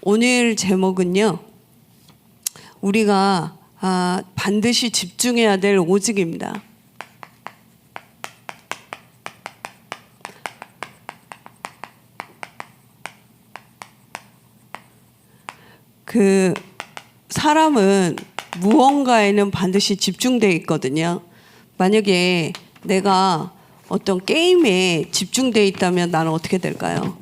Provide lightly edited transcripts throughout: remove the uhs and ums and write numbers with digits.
오늘 제목은요, 우리가 반드시 집중해야 될 오직입니다. 그 사람은 무언가에는 반드시 집중되어 있거든요. 만약에 내가 어떤 게임에 집중되어 있다면 나는 어떻게 될까요?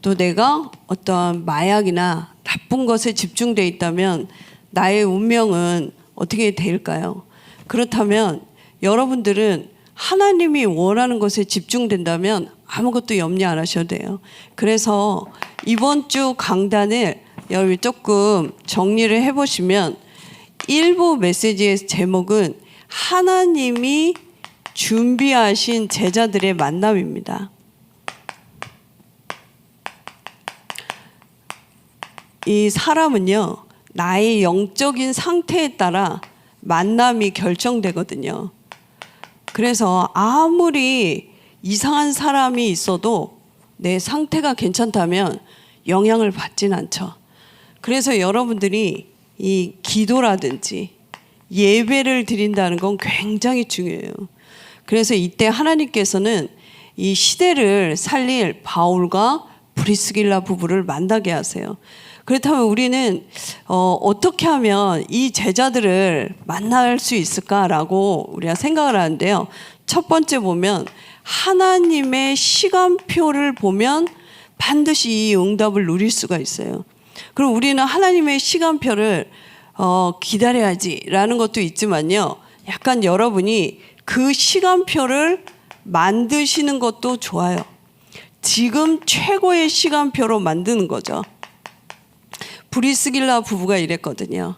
또 내가 어떤 마약이나 나쁜 것에 집중되어 있다면 나의 운명은 어떻게 될까요? 그렇다면 여러분들은 하나님이 원하는 것에 집중된다면 아무것도 염려 안 하셔도 돼요. 그래서 이번 주 강단을 여러분이 조금 정리를 해보시면 일부 메시지의 제목은 하나님이 준비하신 제자들의 만남입니다. 이 사람은요, 나의 영적인 상태에 따라 만남이 결정되거든요. 그래서 아무리 이상한 사람이 있어도 내 상태가 괜찮다면 영향을 받진 않죠. 그래서 여러분들이 이 기도라든지 예배를 드린다는 건 굉장히 중요해요. 그래서 이때 하나님께서는 이 시대를 살릴 바울과 브리스길라 부부를 만나게 하세요. 그렇다면 우리는 어떻게 하면 이 제자들을 만날 수 있을까라고 우리가 생각을 하는데요. 첫 번째 보면 하나님의 시간표를 보면 반드시 이 응답을 누릴 수가 있어요. 그럼 우리는 하나님의 시간표를 기다려야지라는 것도 있지만요. 약간 여러분이 그 시간표를 만드시는 것도 좋아요. 지금 최고의 시간표로 만드는 거죠. 브리스길라 부부가 이랬거든요.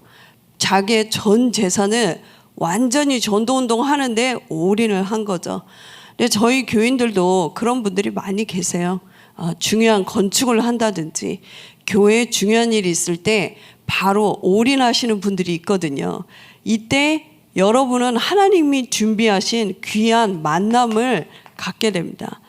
자기의 전 재산을 완전히 전도운동 하는데 올인을 한 거죠. 근데 저희 교인들도 그런 분들이 많이 계세요. 중요한 건축을 한다든지 교회에 중요한 일이 있을 때 바로 올인하시는 분들이 있거든요. 이때 여러분은 하나님이 준비하신 귀한 만남을 갖게 됩니다.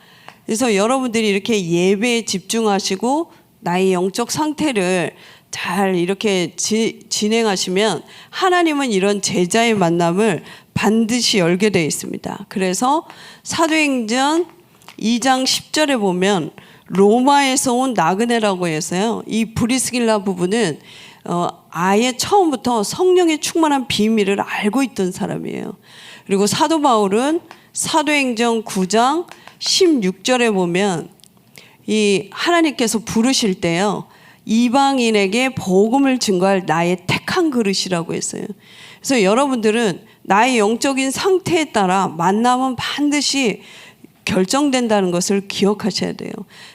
그래서 여러분들이 이렇게 예배에 집중하시고 나의 영적 상태를 잘 이렇게 진행하시면 하나님은 이런 제자의 만남을 반드시 열게 되어 있습니다. 그래서 사도행전 2장 10절에 보면 로마에서 온 나그네라고 해서요, 이 브리스길라 부부는 아예 처음부터 성령의 충만한 비밀을 알고 있던 사람이에요. 그리고 사도 바울은 사도행전 9장 16절에 보면 이 하나님께서 부르실 때요, 이방인에게 복음을 증거할 나의 택한 그릇이라고 했어요. 그래서 여러분들은 나의 영적인 상태에 따라 만남은 반드시 결정된다는 것을 기억하셔야 돼요.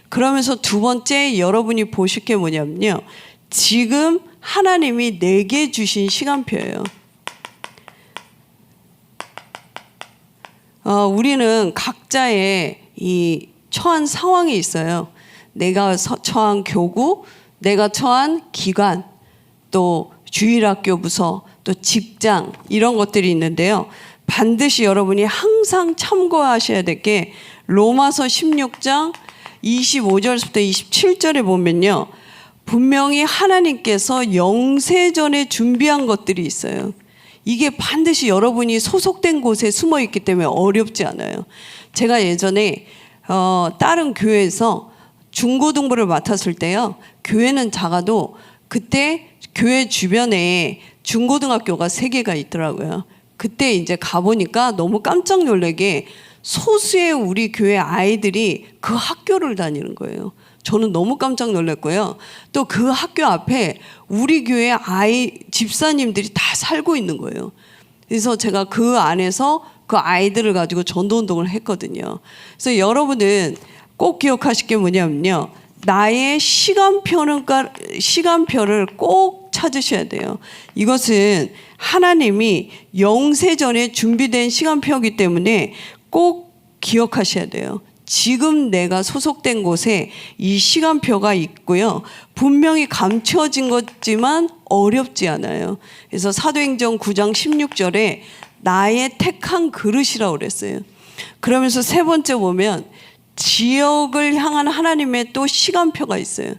그러면서 두 번째 여러분이 보실 게 뭐냐면요, 지금 하나님이 내게 주신 시간표예요. 우리는 각자의 이 처한 상황이 있어요. 내가 처한 교구, 내가 처한 기관, 또 주일학교 부서, 또 직장, 이런 것들이 있는데요. 반드시 여러분이 항상 참고하셔야 될 게 로마서 16장 25절부터 27절에 보면요, 분명히 하나님께서 영세전에 준비한 것들이 있어요. 이게 반드시 여러분이 소속된 곳에 숨어 있기 때문에 어렵지 않아요. 제가 예전에 다른 교회에서 중고등부를 맡았을 때요, 교회는 작아도 그때 교회 주변에 중고등학교가 3개가 있더라고요. 그때 이제 가보니까 너무 깜짝 놀라게 소수의 우리 교회 아이들이 그 학교를 다니는 거예요. 저는 너무 깜짝 놀랐고요. 또 그 학교 앞에 우리 교회 집사님들이 다 살고 있는 거예요. 그래서 제가 그 안에서 그 아이들을 가지고 전도운동을 했거든요. 그래서 여러분은 꼭 기억하실 게 뭐냐면요, 나의 시간표를 꼭 찾으셔야 돼요. 이것은 하나님이 영세전에 준비된 시간표이기 때문에 꼭 기억하셔야 돼요. 지금 내가 소속된 곳에 이 시간표가 있고요. 분명히 감춰진 거지만 어렵지 않아요. 그래서 사도행전 9장 16절에 나의 택한 그릇이라고 그랬어요. 그러면서 세 번째 보면 지역을 향한 하나님의 또 시간표가 있어요.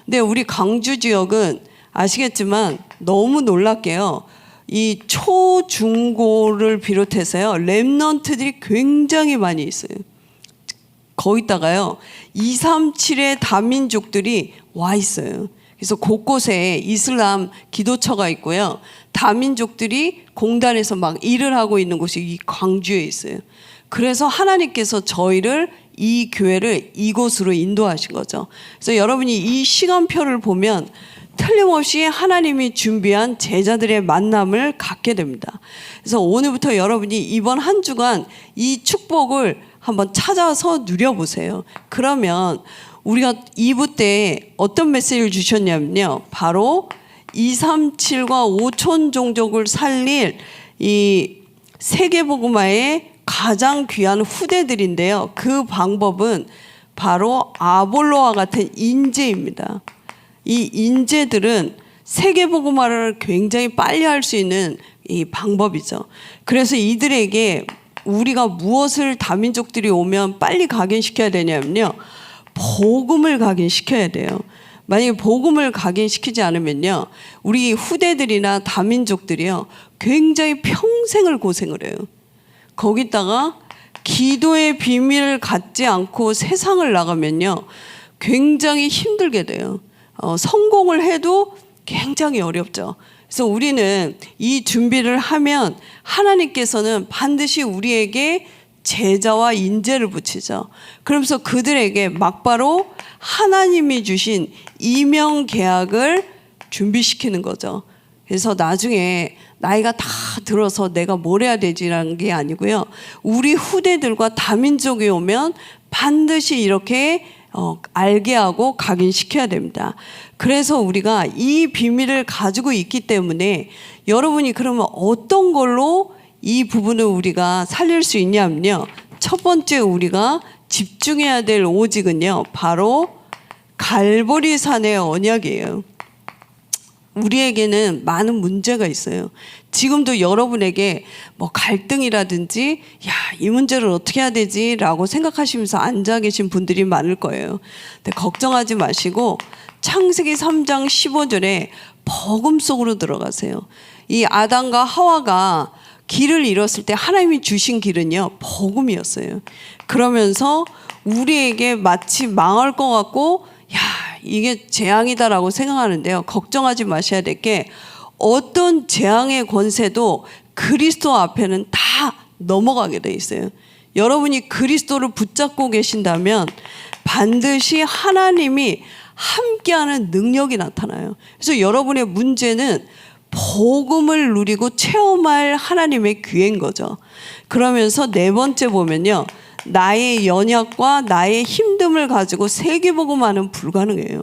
근데 우리 광주 지역은 아시겠지만 너무 놀랍게요. 이 초, 중고를 비롯해서요. 랩런트들이 굉장히 많이 있어요. 거기다가요. 237의 다민족들이 와 있어요. 그래서 곳곳에 이슬람 기도처가 있고요. 다민족들이 공단에서 막 일을 하고 있는 곳이 이 광주에 있어요. 그래서 하나님께서 저희를 이 교회를 이곳으로 인도하신 거죠. 그래서 여러분이 이 시간표를 보면 틀림없이 하나님이 준비한 제자들의 만남을 갖게 됩니다. 그래서 오늘부터 여러분이 이번 한 주간 이 축복을 한번 찾아서 누려보세요. 그러면 우리가 2부 때 어떤 메시지를 주셨냐면요. 바로 237과 5천 종족을 살릴 이 세계복음화의 가장 귀한 후대들인데요. 그 방법은 바로 아볼로와 같은 인재입니다. 이 인재들은 세계복음화를 굉장히 빨리 할 수 있는 이 방법이죠. 그래서 이들에게 우리가 무엇을 다민족들이 오면 빨리 각인시켜야 되냐면요. 복음을 각인시켜야 돼요. 만약에 복음을 각인시키지 않으면요. 우리 후대들이나 다민족들이요. 굉장히 평생을 고생을 해요. 거기다가 기도의 비밀을 갖지 않고 세상을 나가면요. 굉장히 힘들게 돼요. 성공을 해도 굉장히 어렵죠. 그래서 우리는 이 준비를 하면 하나님께서는 반드시 우리에게 제자와 인재를 붙이죠. 그러면서 그들에게 막바로 하나님이 주신 이명 계약을 준비시키는 거죠. 그래서 나중에 나이가 다 들어서 내가 뭘 해야 되지라는 게 아니고요. 우리 후대들과 다민족이 오면 반드시 이렇게 알게 하고 각인시켜야 됩니다. 그래서 우리가 이 비밀을 가지고 있기 때문에 여러분이 그러면 어떤 걸로 이 부분을 우리가 살릴 수 있냐면요. 첫 번째 우리가 집중해야 될 오직은요. 바로 갈보리산의 언약이에요. 우리에게는 많은 문제가 있어요. 지금도 여러분에게 뭐 갈등이라든지 이 문제를 어떻게 해야 되지? 라고 생각하시면서 앉아 계신 분들이 많을 거예요. 근데 걱정하지 마시고 창세기 3장 15절에 복음 속으로 들어가세요. 이 아담과 하와가 길을 잃었을 때 하나님이 주신 길은요. 복음이었어요. 그러면서 우리에게 마치 망할 것 같고 이게 재앙이다라고 생각하는데요. 걱정하지 마셔야 될 게 어떤 재앙의 권세도 그리스도 앞에는 다 넘어가게 돼 있어요. 여러분이 그리스도를 붙잡고 계신다면 반드시 하나님이 함께하는 능력이 나타나요. 그래서 여러분의 문제는 복음을 누리고 체험할 하나님의 기회인 거죠. 그러면서 네 번째 보면요. 나의 연약과 나의 힘듦을 가지고 세계복음화는 불가능해요.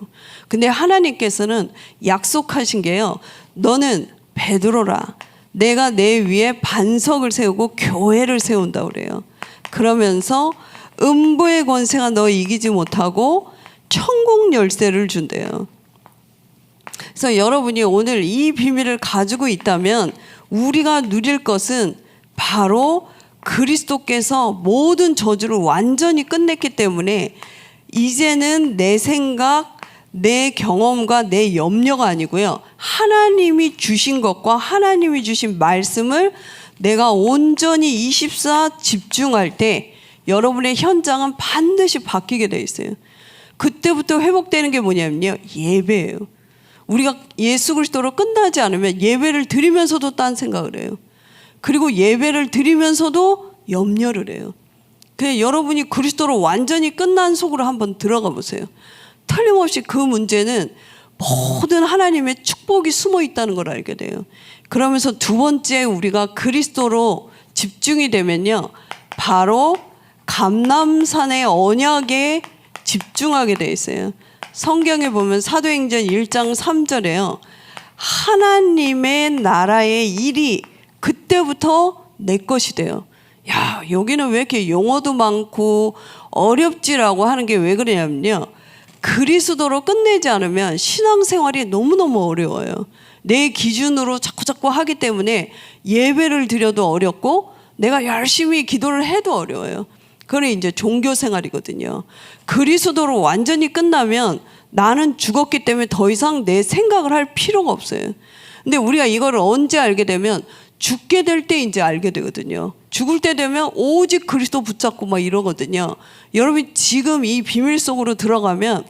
근데 하나님께서는 약속하신 게요. 너는 베드로라. 내가 내 위에 반석을 세우고 교회를 세운다 그래요. 그러면서 음부의 권세가 너 이기지 못하고 천국 열쇠를 준대요. 그래서 여러분이 오늘 이 비밀을 가지고 있다면 우리가 누릴 것은 바로 그리스도께서 모든 저주를 완전히 끝냈기 때문에 이제는 내 생각, 내 경험과 내 염려가 아니고요. 하나님이 주신 것과 하나님이 주신 말씀을 내가 온전히 24 집중할 때 여러분의 현장은 반드시 바뀌게 돼 있어요. 그때부터 회복되는 게 뭐냐면요. 예배예요. 우리가 예수 그리스도로 끝나지 않으면 예배를 드리면서도 딴 생각을 해요. 그리고 예배를 드리면서도 염려를 해요. 그냥 여러분이 그리스도로 완전히 끝난 속으로 한번 들어가 보세요. 틀림없이 그 문제는 모든 하나님의 축복이 숨어 있다는 걸 알게 돼요. 그러면서 두 번째 우리가 그리스도로 집중이 되면요. 바로 감람산의 언약에 집중하게 돼 있어요. 성경에 보면 사도행전 1장 3절에요. 하나님의 나라의 일이 그때부터 내 것이 돼요. 여기는 왜 이렇게 용어도 많고 어렵지라고 하는 게 왜 그러냐면요. 그리스도로 끝내지 않으면 신앙생활이 너무너무 어려워요. 내 기준으로 자꾸 하기 때문에 예배를 드려도 어렵고 내가 열심히 기도를 해도 어려워요. 그게 이제 종교생활이거든요. 그리스도로 완전히 끝나면 나는 죽었기 때문에 더 이상 내 생각을 할 필요가 없어요. 근데 우리가 이거를 언제 알게 되면 죽게 될 때 이제 알게 되거든요. 죽을 때 되면 오직 그리스도 붙잡고 막 이러거든요. 여러분 지금 이 비밀 속으로 들어가면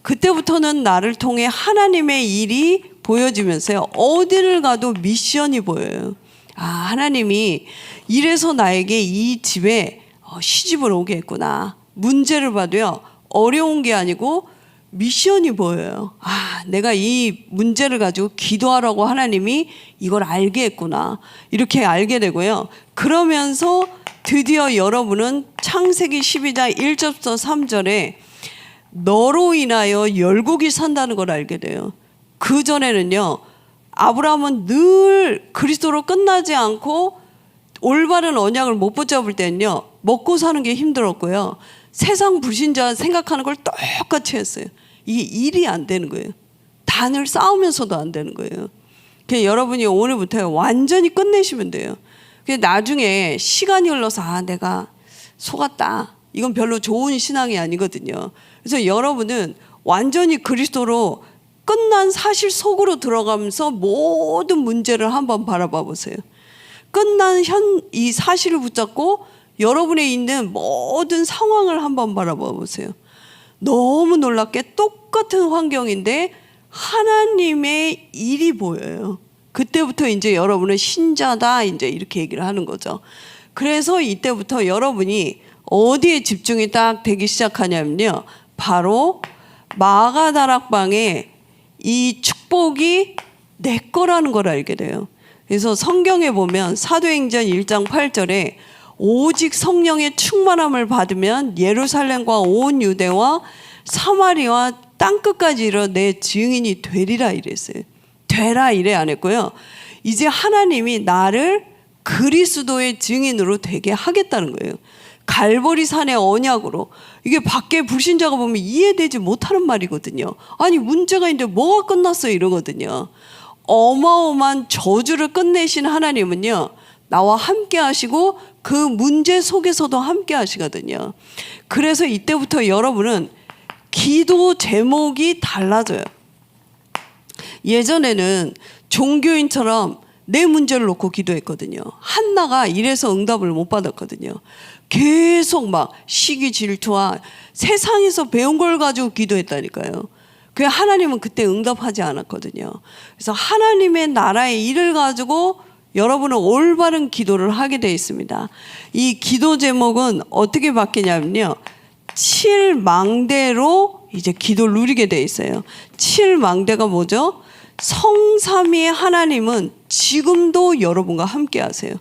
그때부터는 나를 통해 하나님의 일이 보여지면서요. 어디를 가도 미션이 보여요. 아, 하나님이 이래서 나에게 이 집에 시집을 오게 했구나. 문제를 봐도요. 어려운 게 아니고 미션이 보여요. 아, 내가 이 문제를 가지고 기도하라고 하나님이 이걸 알게 했구나. 이렇게 알게 되고요. 그러면서 드디어 여러분은 창세기 12장 1절부터 3절에 너로 인하여 열국이 산다는 걸 알게 돼요. 그전에는요. 아브라함은 늘 그리스도로 끝나지 않고 올바른 언약을 못 붙잡을 때는요. 먹고 사는 게 힘들었고요. 세상 불신자 생각하는 걸 똑같이 했어요. 이게 일이 안 되는 거예요. 단을 쌓으면서도 안 되는 거예요. 그래서 여러분이 오늘부터 완전히 끝내시면 돼요. 그래서 나중에 시간이 흘러서 아, 내가 속았다. 이건 별로 좋은 신앙이 아니거든요. 그래서 여러분은 완전히 그리스도로 끝난 사실 속으로 들어가면서 모든 문제를 한번 바라봐 보세요. 끝난 이 사실을 붙잡고 여러분에 있는 모든 상황을 한번 바라봐 보세요. 너무 놀랍게 똑같은 환경인데 하나님의 일이 보여요. 그때부터 이제 여러분은 신자다 이제 이렇게 얘기를 하는 거죠. 그래서 이때부터 여러분이 어디에 집중이 딱 되기 시작하냐면요. 바로 마가다락방에 이 축복이 내 거라는 걸 알게 돼요. 그래서 성경에 보면 사도행전 1장 8절에 오직 성령의 충만함을 받으면 예루살렘과 온 유대와 사마리아 땅끝까지 이르러 내 증인이 되리라 이랬어요. 되라 이래 안 했고요. 이제 하나님이 나를 그리스도의 증인으로 되게 하겠다는 거예요. 갈보리 산의 언약으로. 이게 밖에 불신자가 보면 이해되지 못하는 말이거든요. 아니 문제가 있는데 뭐가 끝났어 이러거든요. 어마어마한 저주를 끝내신 하나님은요. 나와 함께 하시고 그 문제 속에서도 함께 하시거든요. 그래서 이때부터 여러분은 기도 제목이 달라져요. 예전에는 종교인처럼 내 문제를 놓고 기도했거든요. 한나가 이래서 응답을 못 받았거든요. 계속 막 시기 질투와 세상에서 배운 걸 가지고 기도했다니까요. 그 하나님은 그때 응답하지 않았거든요. 그래서 하나님의 나라의 일을 가지고 여러분은 올바른 기도를 하게 되어 있습니다. 이 기도 제목은 어떻게 바뀌냐면요. 7망대로 이제 기도를 누리게 되어 있어요. 7망대가 뭐죠? 성삼위의 하나님은 지금도 여러분과 함께 하세요.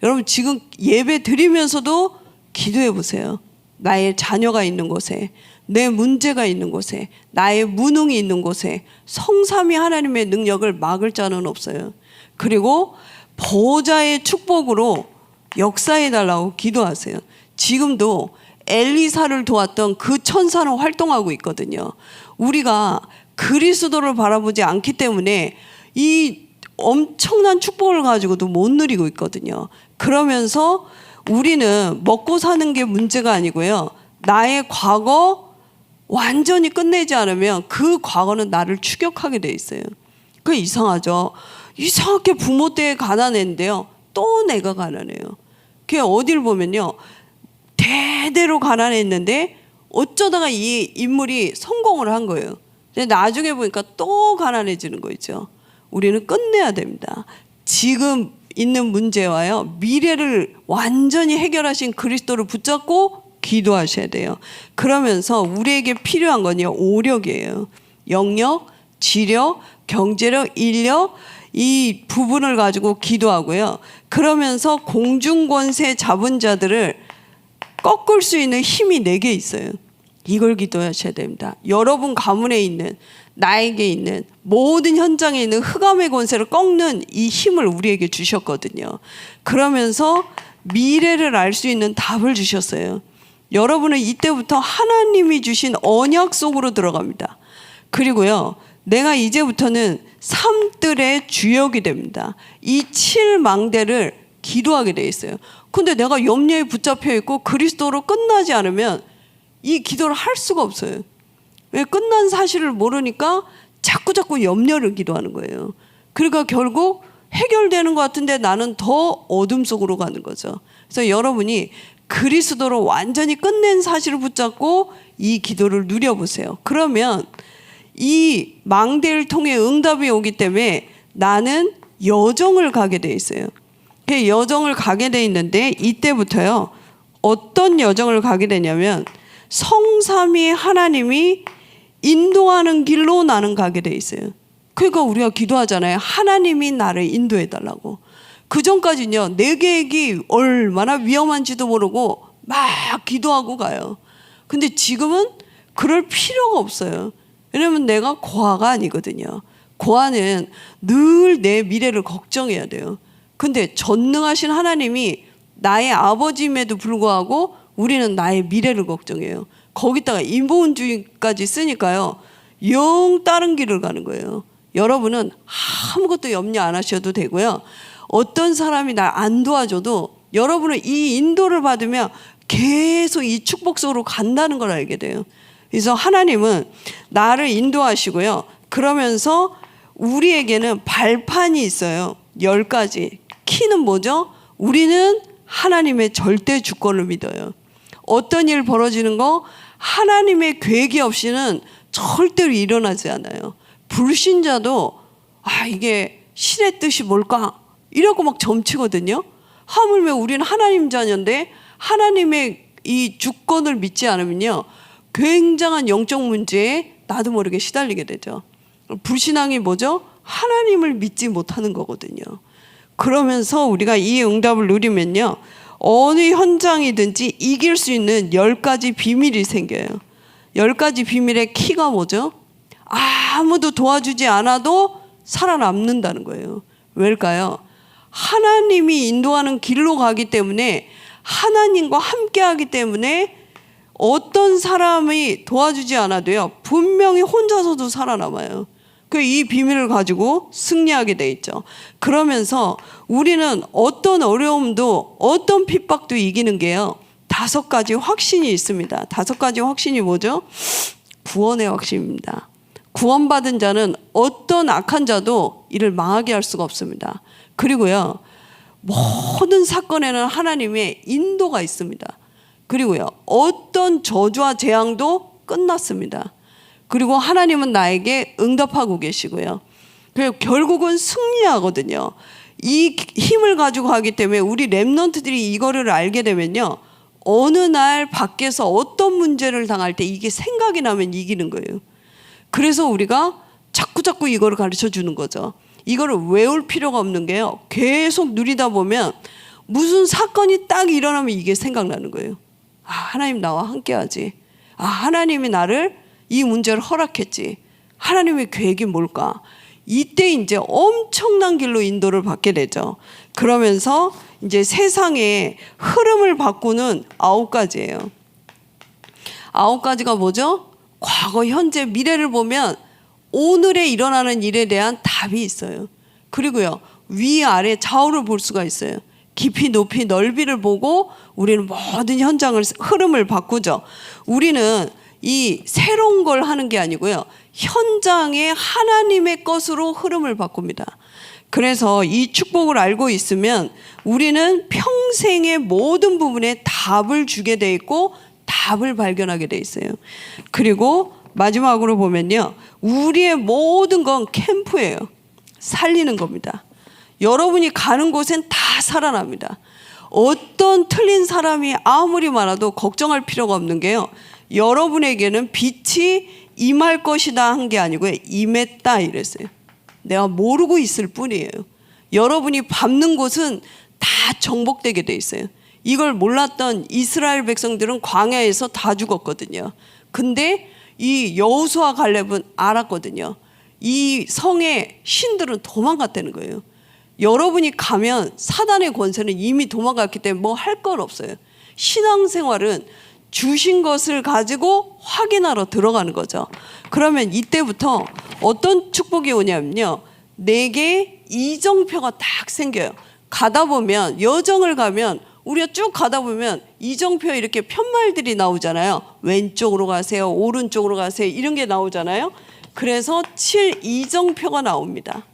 여러분 지금 예배 드리면서도 기도해 보세요. 나의 자녀가 있는 곳에, 내 문제가 있는 곳에, 나의 무능이 있는 곳에 성삼위 하나님의 능력을 막을 자는 없어요. 그리고 보호자의 축복으로 역사해 달라고 기도하세요. 지금도 엘리사를 도왔던 그 천사는 활동하고 있거든요. 우리가 그리스도를 바라보지 않기 때문에 이 엄청난 축복을 가지고도 못 누리고 있거든요. 그러면서 우리는 먹고 사는 게 문제가 아니고요. 나의 과거 완전히 끝내지 않으면 그 과거는 나를 추격하게 돼 있어요. 그게 이상하죠. 이상하게 부모 때 가난했는데요. 또 내가 가난해요. 그게 어딜 보면요. 대대로 가난했는데 어쩌다가 이 인물이 성공을 한 거예요. 근데 나중에 보니까 또 가난해지는 거 있죠. 우리는 끝내야 됩니다. 지금 있는 문제와요. 미래를 완전히 해결하신 그리스도를 붙잡고 기도하셔야 돼요. 그러면서 우리에게 필요한 건요. 오력이에요. 영역, 지력, 경제력, 인력 이 부분을 가지고 기도하고요. 그러면서 공중권세 잡은 자들을 꺾을 수 있는 힘이 내게 있어요. 이걸 기도하셔야 됩니다. 여러분 가문에 있는 나에게 있는 모든 현장에 있는 흑암의 권세를 꺾는 이 힘을 우리에게 주셨거든요. 그러면서 미래를 알 수 있는 답을 주셨어요. 여러분은 이때부터 하나님이 주신 언약 속으로 들어갑니다. 그리고요. 내가 이제부터는 삶들의 주역이 됩니다. 이 7망대를 기도하게 돼 있어요. 근데 내가 염려에 붙잡혀 있고 그리스도로 끝나지 않으면 이 기도를 할 수가 없어요. 왜 끝난 사실을 모르니까 자꾸 염려를 기도하는 거예요. 그러니까 결국 해결되는 것 같은데 나는 더 어둠 속으로 가는 거죠. 그래서 여러분이 그리스도로 완전히 끝낸 사실을 붙잡고 이 기도를 누려보세요. 그러면 이 망대를 통해 응답이 오기 때문에 나는 여정을 가게 돼 있어요. 그 여정을 가게 돼 있는데 이때부터요. 어떤 여정을 가게 되냐면 성삼위 하나님이 인도하는 길로 나는 가게 돼 있어요. 그러니까 우리가 기도하잖아요. 하나님이 나를 인도해 달라고. 그 전까지는요. 내 계획이 얼마나 위험한지도 모르고 막 기도하고 가요. 근데 지금은 그럴 필요가 없어요. 왜냐면 내가 고아가 아니거든요. 고아는 늘 내 미래를 걱정해야 돼요. 근데 전능하신 하나님이 나의 아버지임에도 불구하고 우리는 나의 미래를 걱정해요. 거기다가 인본주의까지 쓰니까요. 영 다른 길을 가는 거예요. 여러분은 아무것도 염려 안 하셔도 되고요. 어떤 사람이 날 안 도와줘도 여러분은 이 인도를 받으면 계속 이 축복 속으로 간다는 걸 알게 돼요. 그래서 하나님은 나를 인도하시고요. 그러면서 우리에게는 발판이 있어요. 10가지. 키는 뭐죠? 우리는 하나님의 절대 주권을 믿어요. 어떤 일 벌어지는 거 하나님의 계획이 없이는 절대로 일어나지 않아요. 불신자도 이게 신의 뜻이 뭘까? 이러고 막 점치거든요. 하물며 우리는 하나님 자녀인데 하나님의 이 주권을 믿지 않으면요. 굉장한 영적 문제에 나도 모르게 시달리게 되죠. 불신앙이 뭐죠? 하나님을 믿지 못하는 거거든요. 그러면서 우리가 이 응답을 누리면요. 어느 현장이든지 이길 수 있는 10가지 비밀이 생겨요. 10가지 비밀의 키가 뭐죠? 아무도 도와주지 않아도 살아남는다는 거예요. 왜일까요? 하나님이 인도하는 길로 가기 때문에 하나님과 함께 하기 때문에 어떤 사람이 도와주지 않아도요. 분명히 혼자서도 살아남아요. 이 비밀을 가지고 승리하게 돼 있죠. 그러면서 우리는 어떤 어려움도 어떤 핍박도 이기는 게요. 5가지 확신이 있습니다. 5가지 확신이 뭐죠? 구원의 확신입니다. 구원받은 자는 어떤 악한 자도 이를 망하게 할 수가 없습니다. 그리고요. 모든 사건에는 하나님의 인도가 있습니다. 그리고요. 어떤 저주와 재앙도 끝났습니다. 그리고 하나님은 나에게 응답하고 계시고요. 그리고 결국은 승리하거든요. 이 힘을 가지고 하기 때문에 우리 렘넌트들이 이거를 알게 되면요. 어느 날 밖에서 어떤 문제를 당할 때 이게 생각이 나면 이기는 거예요. 그래서 우리가 자꾸 이거를 가르쳐 주는 거죠. 이거를 외울 필요가 없는 게요. 계속 누리다 보면 무슨 사건이 딱 일어나면 이게 생각나는 거예요. 하나님 나와 함께하지. 하나님이 나를 이 문제를 허락했지. 하나님의 계획이 뭘까? 이때 이제 엄청난 길로 인도를 받게 되죠. 그러면서 이제 세상의 흐름을 바꾸는 9가지예요. 9가지가 뭐죠? 과거, 현재, 미래를 보면 오늘에 일어나는 일에 대한 답이 있어요. 그리고요. 위, 아래, 좌우를 볼 수가 있어요. 깊이, 높이, 넓이를 보고 우리는 모든 현장을, 흐름을 바꾸죠. 우리는 이 새로운 걸 하는 게 아니고요. 현장에 하나님의 것으로 흐름을 바꿉니다. 그래서 이 축복을 알고 있으면 우리는 평생의 모든 부분에 답을 주게 돼 있고 답을 발견하게 돼 있어요. 그리고 마지막으로 보면요. 우리의 모든 건 캠프예요. 살리는 겁니다. 여러분이 가는 곳엔 다 살아납니다. 어떤 틀린 사람이 아무리 많아도 걱정할 필요가 없는 게요. 여러분에게는 빛이 임할 것이다 한 게 아니고요. 임했다 이랬어요. 내가 모르고 있을 뿐이에요. 여러분이 밟는 곳은 다 정복되게 돼 있어요. 이걸 몰랐던 이스라엘 백성들은 광야에서 다 죽었거든요. 근데 이 여호수아 갈렙은 알았거든요. 이 성의 신들은 도망갔다는 거예요. 여러분이 가면 사단의 권세는 이미 도망갔기 때문에 뭐 할 건 없어요. 신앙생활은 주신 것을 가지고 확인하러 들어가는 거죠. 그러면 이때부터 어떤 축복이 오냐면요. 내게 이정표가 딱 생겨요. 가다 보면 여정을 가면 우리가 쭉 가다 보면 이정표 이렇게 편말들이 나오잖아요. 왼쪽으로 가세요, 오른쪽으로 가세요, 이런 게 나오잖아요. 그래서 7이정표가 나옵니다.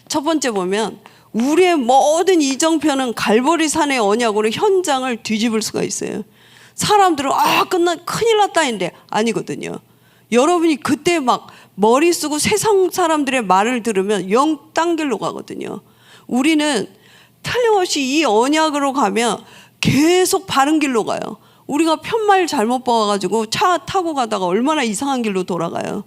첫 번째 보면 우리의 모든 이정표는 갈보리산의 언약으로 현장을 뒤집을 수가 있어요. 사람들은 큰일 났다 했는데 아니거든요. 여러분이 그때 막 머리 쓰고 세상 사람들의 말을 들으면 영 딴 길로 가거든요. 우리는 틀림없이 이 언약으로 가면 계속 바른 길로 가요. 우리가 편말 잘못 봐가지고 차 타고 가다가 얼마나 이상한 길로 돌아가요.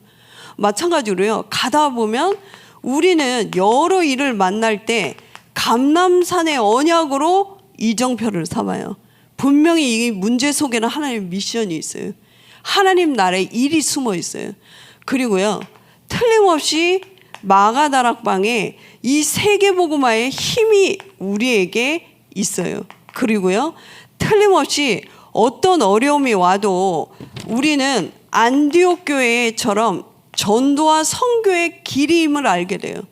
마찬가지로요. 가다 보면 우리는 여러 일을 만날 때 감람산의 언약으로 이정표를 삼아요. 분명히 이 문제 속에는 하나님의 미션이 있어요. 하나님 나라의 일이 숨어 있어요. 그리고요, 틀림없이 마가다락방에 이 세계복음화의 힘이 우리에게 있어요. 그리고요, 틀림없이 어떤 어려움이 와도 우리는 안디옥 교회처럼 전도와 선교의 길임을 알게 돼요.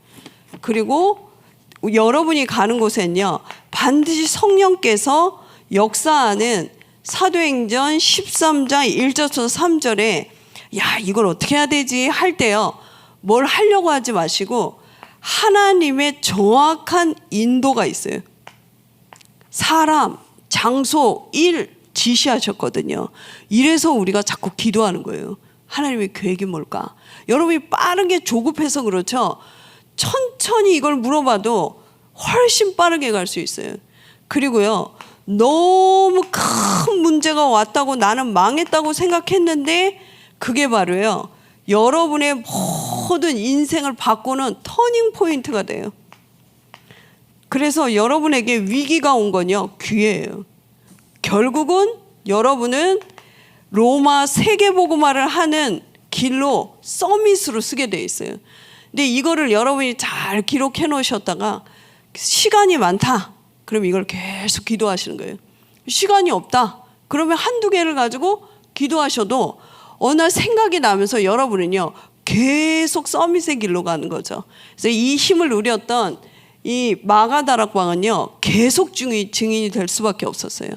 그리고 여러분이 가는 곳엔요, 반드시 성령께서 역사하는 사도행전 13장 1절부터 3절에 야, 이걸 어떻게 해야 되지 할 때요, 뭘 하려고 하지 마시고 하나님의 정확한 인도가 있어요. 사람, 장소, 일 지시하셨거든요. 이래서 우리가 자꾸 기도하는 거예요. 하나님의 계획이 뭘까? 여러분이 빠르게 조급해서 그렇죠. 천천히 이걸 물어봐도 훨씬 빠르게 갈 수 있어요. 그리고요, 너무 큰 문제가 왔다고 나는 망했다고 생각했는데 그게 바로요, 여러분의 모든 인생을 바꾸는 터닝 포인트가 돼요. 그래서 여러분에게 위기가 온 건요, 기회예요. 결국은 여러분은 로마 세계복음화를 하는 길로 서밋으로 쓰게 돼 있어요. 근데 이거를 여러분이 잘 기록해 놓으셨다가 시간이 많다, 그럼 이걸 계속 기도하시는 거예요. 시간이 없다, 그러면 한두 개를 가지고 기도하셔도 어느 날 생각이 나면서 여러분은요, 계속 서밋의 길로 가는 거죠. 그래서 이 힘을 누렸던 이 마가다락방은요, 계속 증인이 될 수밖에 없었어요.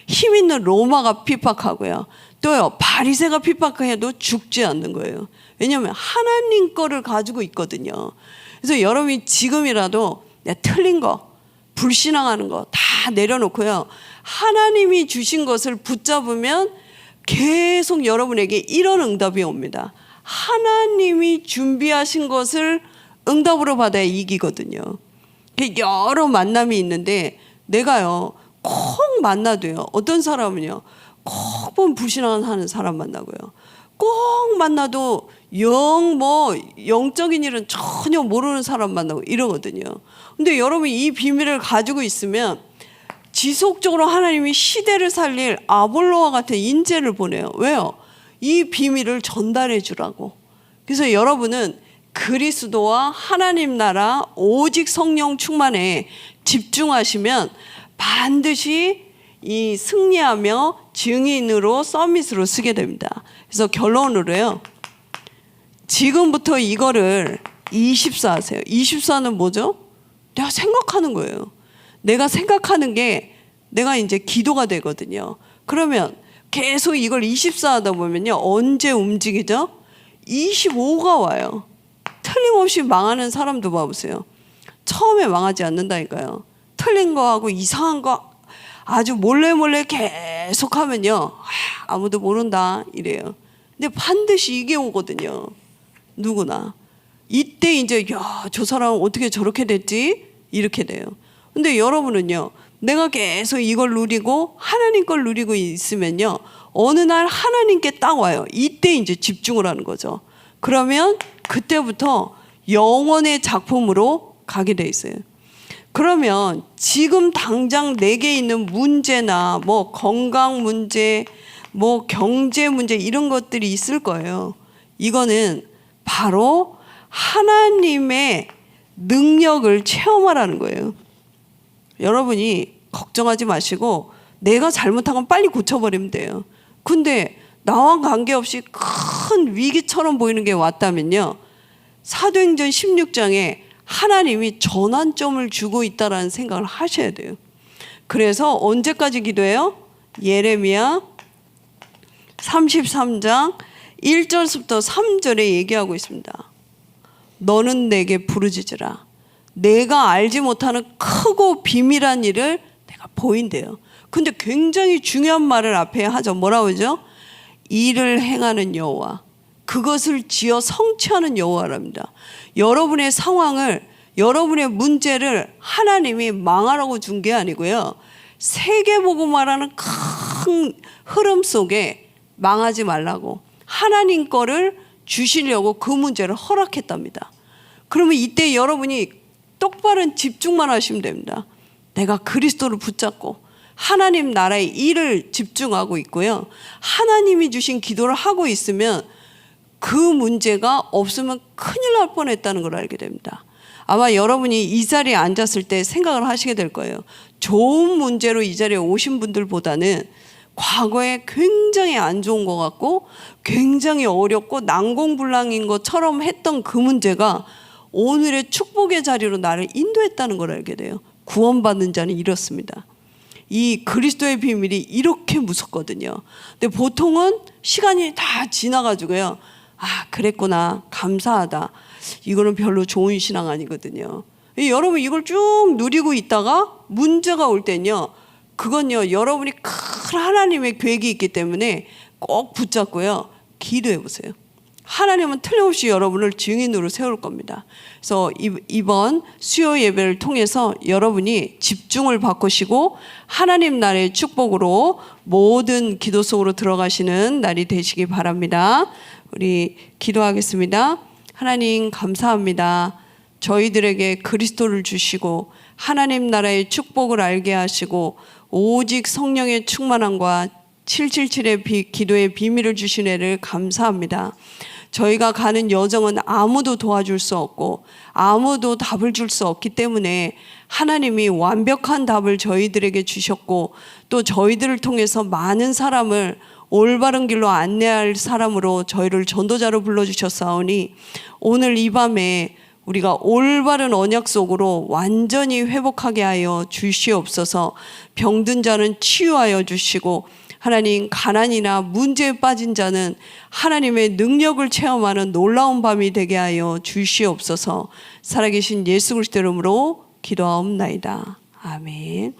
힘 있는 로마가 핍박하고요, 또요, 바리새가 핍박해도 죽지 않는 거예요. 왜냐하면 하나님 거를 가지고 있거든요. 그래서 여러분이 지금이라도 틀린 거, 불신앙하는 거 다 내려놓고요, 하나님이 주신 것을 붙잡으면 계속 여러분에게 이런 응답이 옵니다. 하나님이 준비하신 것을 응답으로 받아야 이기거든요. 여러 만남이 있는데 내가요, 꼭 만나도요, 어떤 사람은요, 꼭 불신앙하는 사람 만나고요, 꼭 만나도 영적인 일은 전혀 모르는 사람 만나고 이러거든요. 근데 여러분이 이 비밀을 가지고 있으면 지속적으로 하나님이 시대를 살릴 아볼로와 같은 인재를 보내요. 왜요? 이 비밀을 전달해 주라고. 그래서 여러분은 그리스도와 하나님 나라 오직 성령 충만에 집중하시면 반드시 이 승리하며 증인으로 서밋으로 쓰게 됩니다. 그래서 결론으로요, 지금부터 이거를 24 하세요. 24는 뭐죠? 내가 생각하는 거예요. 내가 생각하는 게 내가 이제 기도가 되거든요. 그러면 계속 이걸 24 하다 보면요, 언제 움직이죠? 25가 와요. 틀림없이 망하는 사람도 봐보세요. 처음에 망하지 않는다니까요. 틀린 거하고 이상한 거 아주 몰래 계속 하면요, 아무도 모른다 이래요. 근데 반드시 이게 오거든요. 누구나. 이때 이제 저 사람은 어떻게 저렇게 됐지? 이렇게 돼요. 근데 여러분은요, 내가 계속 이걸 누리고 하나님 걸 누리고 있으면요, 어느 날 하나님께 딱 와요. 이때 이제 집중을 하는 거죠. 그러면 그때부터 영원의 작품으로 가게 돼 있어요. 그러면 지금 당장 내게 있는 문제나 뭐 건강 문제, 뭐 경제 문제 이런 것들이 있을 거예요. 이거는 바로 하나님의 능력을 체험하라는 거예요. 여러분이 걱정하지 마시고 내가 잘못한 건 빨리 고쳐버리면 돼요. 근데 나와 관계없이 큰 위기처럼 보이는 게 왔다면요, 사도행전 16장에 하나님이 전환점을 주고 있다라는 생각을 하셔야 돼요. 그래서 언제까지 기도해요? 예레미야 33장 1절부터 3절에 얘기하고 있습니다. 너는 내게 부르짖으라. 내가 알지 못하는 크고 비밀한 일을 내가 보인대요. 근데 굉장히 중요한 말을 앞에 하죠. 뭐라고 하죠? 일을 행하는 여호와, 그것을 지어 성취하는 여호와랍니다. 여러분의 상황을, 여러분의 문제를 하나님이 망하라고 준 게 아니고요, 세계복음화라는 큰 흐름 속에 망하지 말라고 하나님 거를 주시려고 그 문제를 허락했답니다. 그러면 이때 여러분이 똑바른 집중만 하시면 됩니다. 내가 그리스도를 붙잡고 하나님 나라의 일을 집중하고 있고요, 하나님이 주신 기도를 하고 있으면 그 문제가 없으면 큰일 날 뻔했다는 걸 알게 됩니다. 아마 여러분이 이 자리에 앉았을 때 생각을 하시게 될 거예요. 좋은 문제로 이 자리에 오신 분들보다는 과거에 굉장히 안 좋은 것 같고 굉장히 어렵고 난공불락인 것처럼 했던 그 문제가 오늘의 축복의 자리로 나를 인도했다는 걸 알게 돼요. 구원받는 자는 이렇습니다. 이 그리스도의 비밀이 이렇게 무섭거든요. 근데 보통은 시간이 다 지나가지고요, 아 그랬구나, 감사하다, 이거는 별로 좋은 신앙 아니거든요. 여러분 이걸 쭉 누리고 있다가 문제가 올 때는요, 그건요 여러분이 큰 하나님의 계획이 있기 때문에 꼭 붙잡고요 기도해 보세요. 하나님은 틀림없이 여러분을 증인으로 세울 겁니다. 그래서 이번 수요 예배를 통해서 여러분이 집중을 바꾸시고 하나님 나라의 축복으로 모든 기도 속으로 들어가시는 날이 되시기 바랍니다. 우리 기도하겠습니다. 하나님 감사합니다. 저희들에게 그리스도를 주시고 하나님 나라의 축복을 알게 하시고 오직 성령의 충만함과 777의 기도의 비밀을 주신 애를 감사합니다. 저희가 가는 여정은 아무도 도와줄 수 없고 아무도 답을 줄 수 없기 때문에 하나님이 완벽한 답을 저희들에게 주셨고 또 저희들을 통해서 많은 사람을 올바른 길로 안내할 사람으로 저희를 전도자로 불러주셨사오니 오늘 이 밤에 우리가 올바른 언약 속으로 완전히 회복하게 하여 주시옵소서. 병든 자는 치유하여 주시고 하나님 가난이나 문제에 빠진 자는 하나님의 능력을 체험하는 놀라운 밤이 되게 하여 주시옵소서. 살아계신 예수 그리스도 이름으로 기도하옵나이다. 아멘.